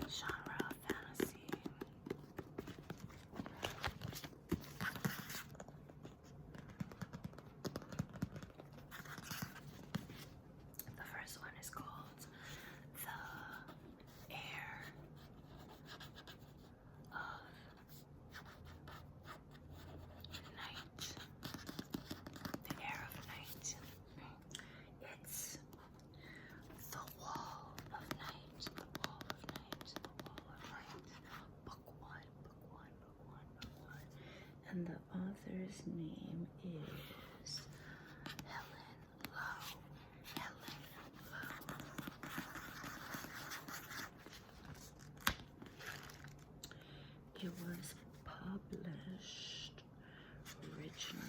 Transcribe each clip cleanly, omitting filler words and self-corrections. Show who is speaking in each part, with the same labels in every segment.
Speaker 1: genre of fantasy. The first one is called The Air of Night. The Air of Night. It's The Wall of Night. The Wall of Night. The Wall of Night. Book one. Book one. Book one. Book one. And the author's name is Helen Lowe. Helen Lowe. It was published originally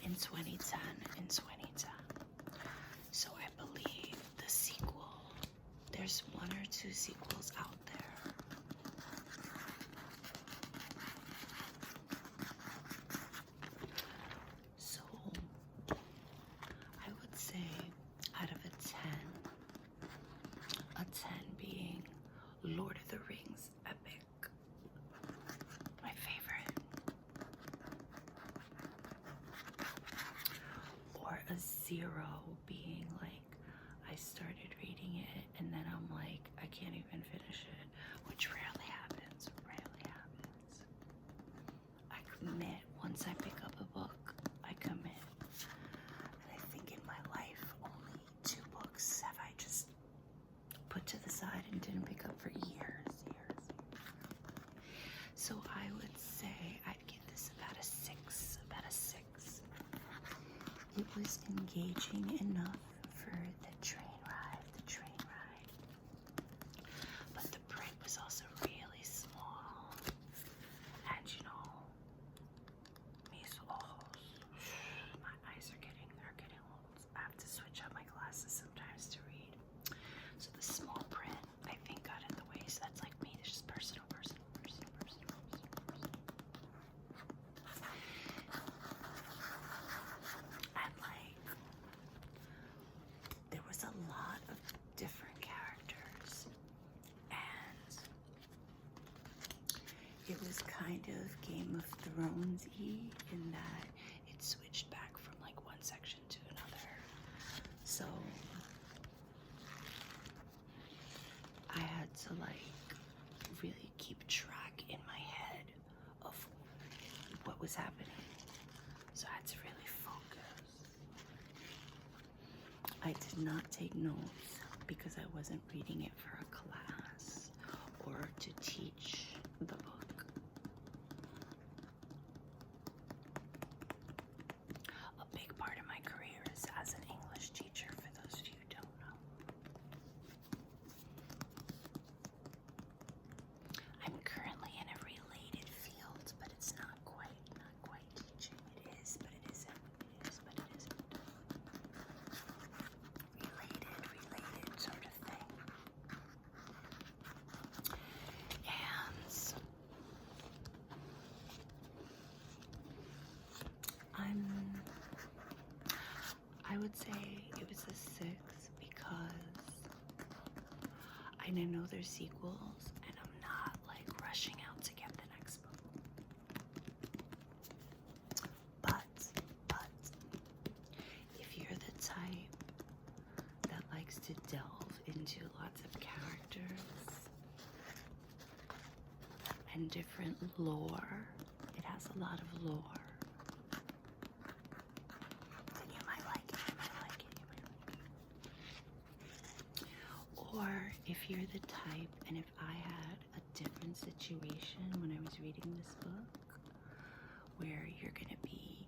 Speaker 1: in 2010. So I believe the sequel, there's one or two sequels out there. So I would say out of a 10 being Lord of the Rings epic, my favorite, or a 0 being like I started reading it and then I'm like I can't even finish it, which rarely happens. I commit. Once I pick up a book, I commit. And I think in my life only 2 books have I just put to the side and didn't pick up for years. So I would say I'd give this about a 6. It was engaging enough for the train ride. But the print was also really small. And you know, mis ojos, my eyes are getting old. I have to switch out my glasses sometimes to read. So the small print, I think, got in the way. So that's like me. It's just personal. And like, there was a lot of different characters, and it was kind of Game of Thrones-y in that it switched back from like one section to another. So I had to like really keep track in my head of what was happening. So I had to really focus. I did not take notes because I wasn't reading it for a class or to teach the book. A big part of my career is as an English teacher, for those of you who don't know. I'm currently in a related field, but it's not quite teaching. It is, but it isn't. Related sort of thing. And I would say it was a 6 because I know there's sequels and I'm not like rushing out to get the next book. But if you're the type that likes to delve into lots of characters and different lore, it has a lot of lore, then you might like it. Or if you're the type, and if I had a different situation when I was reading this book, where you're gonna be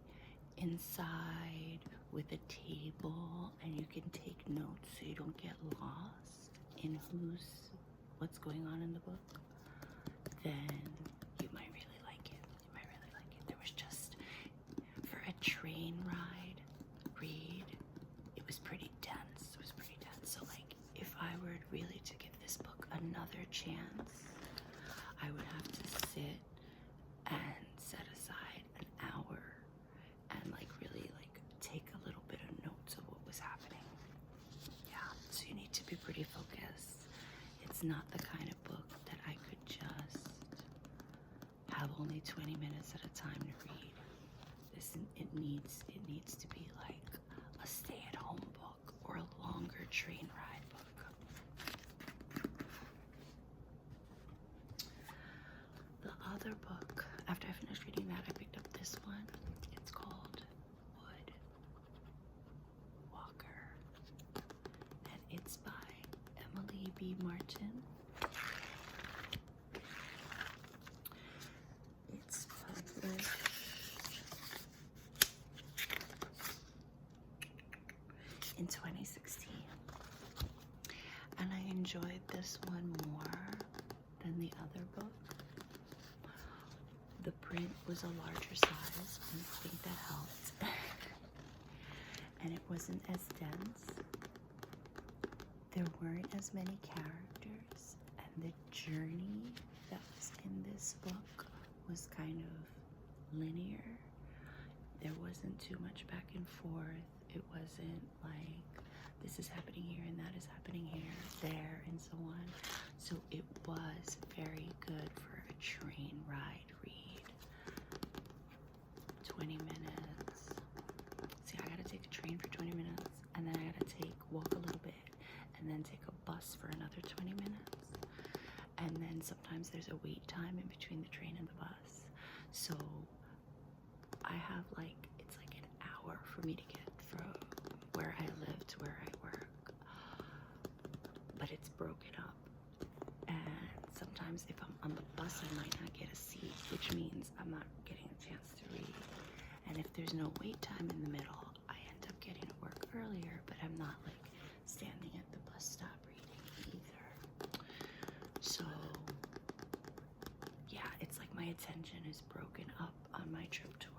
Speaker 1: inside with a table and you can take notes so you don't get lost in what's going on in the book, then you might really like it. There was just, for a train ride read, it was pretty dense. So like, if I were really to give this book another chance, I would have to sit and set aside an hour and like really like take a little bit of notes of what was happening. Yeah. need to be pretty focused. It's not the kind of book that I could just have only 20 minutes at a time to read. It needs to be like a stay-at-home book or a longer train ride book. The other book, after I finished reading that, I picked up this one. It's called Wood Walker, and it's by Emily B. Martin. It's published in 2016, and I enjoyed this one more than the other book. The print was a larger size, and I think that helped. And it wasn't as dense. There weren't as many characters, and the journey that was in this book was kind of linear. There wasn't too much back and forth. It wasn't like this is happening here and that is happening here, there, and so on. So it was very good for a train ride read. 20 minutes. See, I gotta take a train for 20 minutes, and then I gotta walk a little bit, and then take a bus for another 20 minutes. And then sometimes there's a wait time in between the train and the bus. So I have it's like an hour for me to get from where I live to where I work. But it's broken up. And sometimes if I'm on the bus, I might not get a seat, which means I'm not getting a chance to read. And if there's no wait time in the middle, I end up getting to work earlier, but I'm not standing at the bus stop reading either. So yeah, it's like my attention is broken up on my trip to work.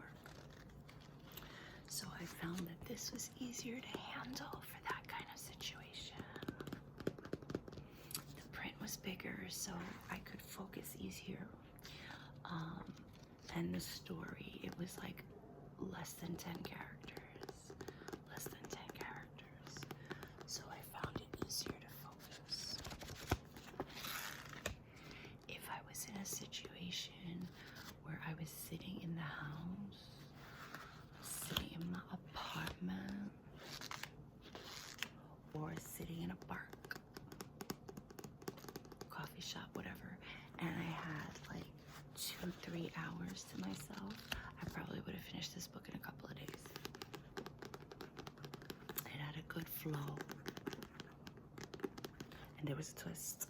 Speaker 1: So I found that this was easier to handle for that kind of situation. The print was bigger, so I could focus easier. And the story, it was like less than 10 characters. Less than 10 characters. So I found it easier to focus. If I was in a situation where I was sitting in the house, sitting in my apartment, or sitting in a park, coffee shop, whatever, and I had 2-3 hours to myself, I probably would have finished this book in a couple of days. It had a good flow, and there was a twist.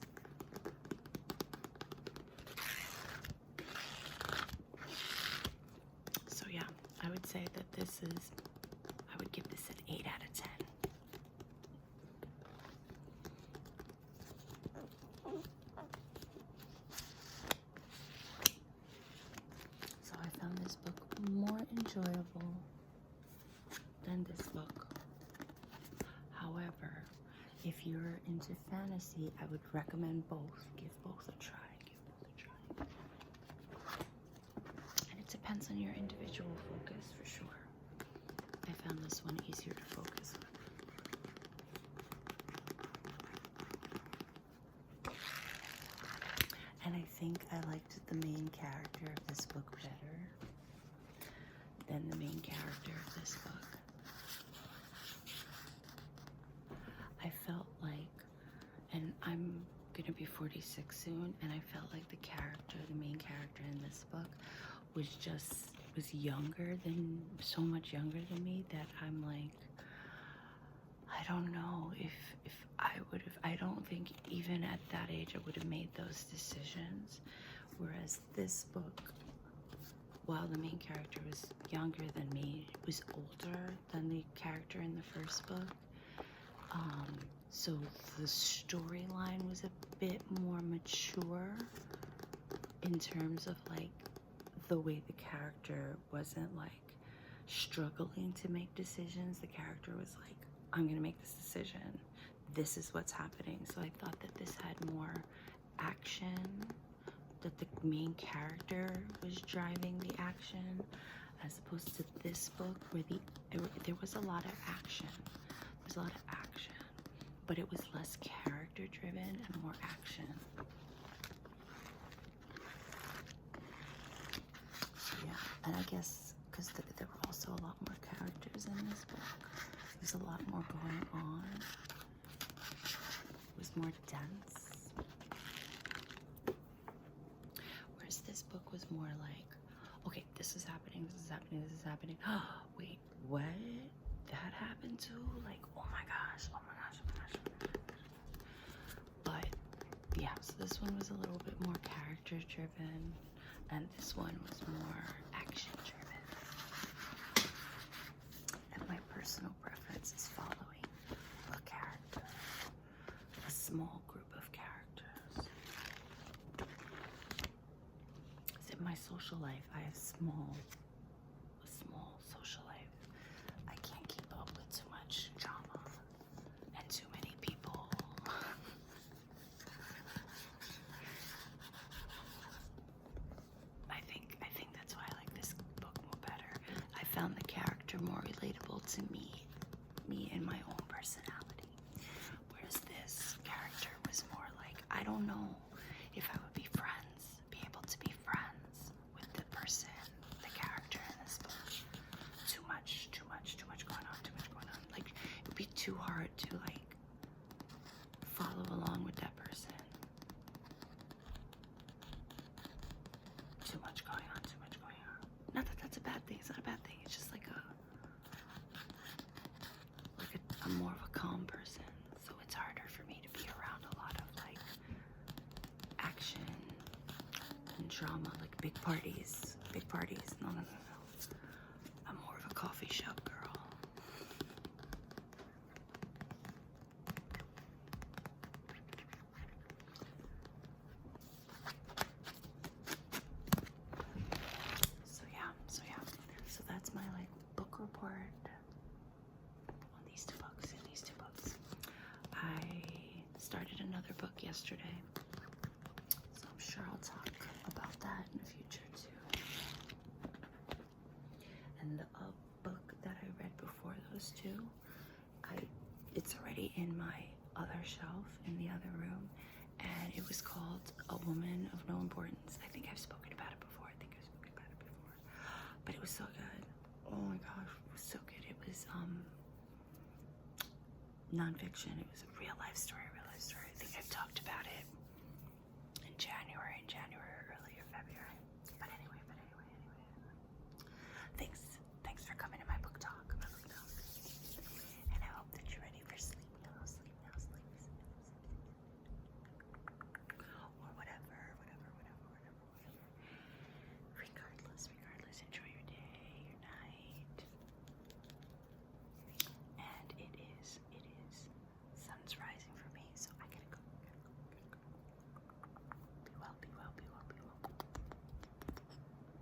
Speaker 1: So yeah, I would say that I would give this an 8 out of 10. So I found this book more enjoyable than this book. However, if you're into fantasy, I would recommend both. Give both a try. And it depends on your individual focus for sure. I found this one easier to focus on. And I think I liked the main character of this book better than the main character of this book. I felt and I'm gonna be 46 soon, and I felt like the main character in this book was so much younger than me that I'm I don't know if I don't think even at that age I would have made those decisions. Whereas this book, while the main character was younger than me, was older than the character in the first book. So the storyline was a bit more mature in terms of the way the character wasn't struggling to make decisions. The character was I'm gonna make this decision. This is what's happening. So I thought that this had more action, that the main character was driving the action, as opposed to this book where there was a lot of action. There's a lot of action. but it was less character driven and more action. Yeah, and I guess because there were also a lot more characters in this book, there's a lot more going on. It was more dense. Whereas this book was more like, okay, this is happening, this is happening, this is happening. Wait, what? That happened too? Like, oh my gosh, oh my gosh, oh my gosh, oh my gosh. But yeah, so this one was a little bit more character driven, and this one was more action driven. And my personal preference is following a character, a small group of characters. So in my social life, I have a small social life. I can't keep up with too much drama and too many people. I think that's why I like this book more better. I found the character more relatable to me and my own personality. Whereas this character was more like, I don't know if I would be able to be friends with the person, the character in this book. Too much going on. Like, it would be too hard to like follow along with that person. Too much going on. Not that that's a bad thing. It's not a bad thing. It's just like a more of a calm person. So it's harder for me to be around a lot of like action and drama, like big parties. No. I'm more of a coffee shop girl. So that's my like book report on these two books. I started another book yesterday, so I'm sure I'll talk about that in the future too. And the book that I read before those two, it's already in my other shelf in the other room, and it was called A Woman of No Importance. I think I've spoken about it before. But it was so good. Oh my gosh, it was so good. It was nonfiction. It was a real life story. I think I've talked about it in January, early February.